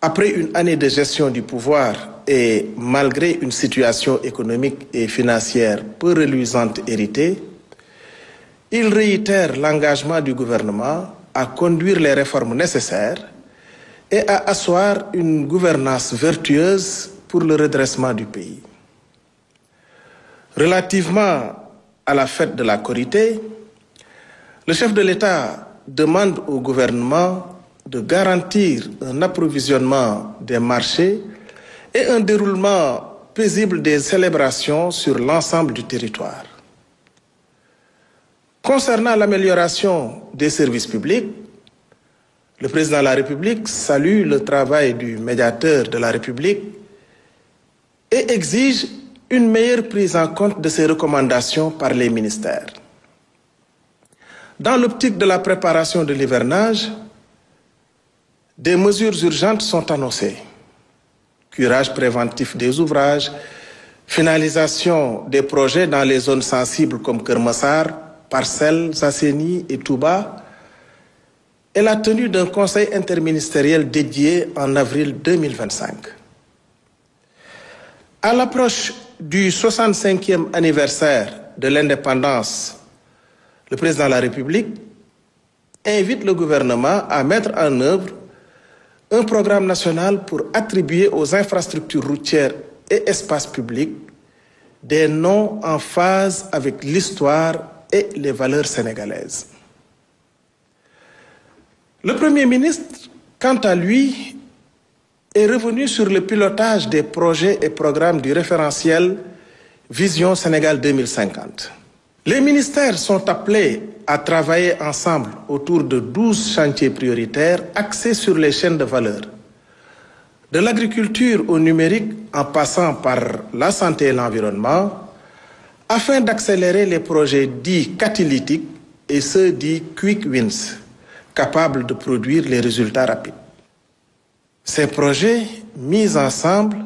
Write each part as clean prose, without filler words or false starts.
Après une année de gestion du pouvoir et malgré une situation économique et financière peu reluisante héritée, il réitère l'engagement du gouvernement à conduire les réformes nécessaires et à asseoir une gouvernance vertueuse pour le redressement du pays. Relativement à la fête de la Korité, le chef de l'État demande au gouvernement de garantir un approvisionnement des marchés et un déroulement paisible des célébrations sur l'ensemble du territoire. Concernant l'amélioration des services publics, le président de la République salue le travail du médiateur de la République et exige une meilleure prise en compte de ces recommandations par les ministères. Dans l'optique de la préparation de l'hivernage, des mesures urgentes sont annoncées. Curage préventif des ouvrages, finalisation des projets dans les zones sensibles comme Keur Massar, Parcelles Assainies et Touba, et la tenue d'un conseil interministériel dédié en avril 2025. À l'approche du 65e anniversaire de l'indépendance, le président de la République invite le gouvernement à mettre en œuvre un programme national pour attribuer aux infrastructures routières et espaces publics des noms en phase avec l'histoire et les valeurs sénégalaises. Le Premier ministre, quant à lui, est revenu sur le pilotage des projets et programmes du référentiel Vision Sénégal 2050. Les ministères sont appelés à travailler ensemble autour de 12 chantiers prioritaires axés sur les chaînes de valeur. De l'agriculture au numérique en passant par la santé et l'environnement, afin d'accélérer les projets dits catalytiques et ceux dits quick wins, capables de produire les résultats rapides. Ces projets, mis ensemble,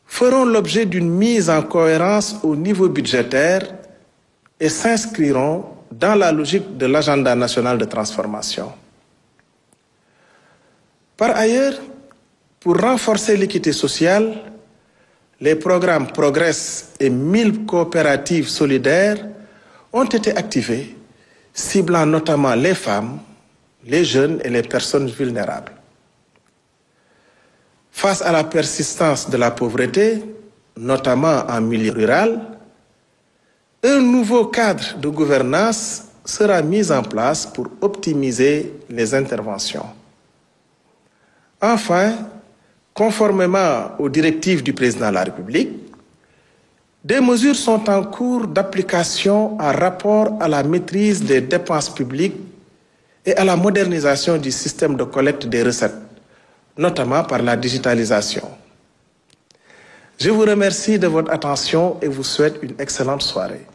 feront l'objet d'une mise en cohérence au niveau budgétaire et s'inscriront dans la logique de l'agenda national de transformation. Par ailleurs, pour renforcer l'équité sociale, les programmes Progress et 1000 coopératives solidaires ont été activés, ciblant notamment les femmes, les jeunes et les personnes vulnérables. Face à la persistance de la pauvreté, notamment en milieu rural, un nouveau cadre de gouvernance sera mis en place pour optimiser les interventions. Enfin, conformément aux directives du président de la République, des mesures sont en cours d'application en rapport à la maîtrise des dépenses publiques et à la modernisation du système de collecte des recettes, notamment par la digitalisation. Je vous remercie de votre attention et vous souhaite une excellente soirée.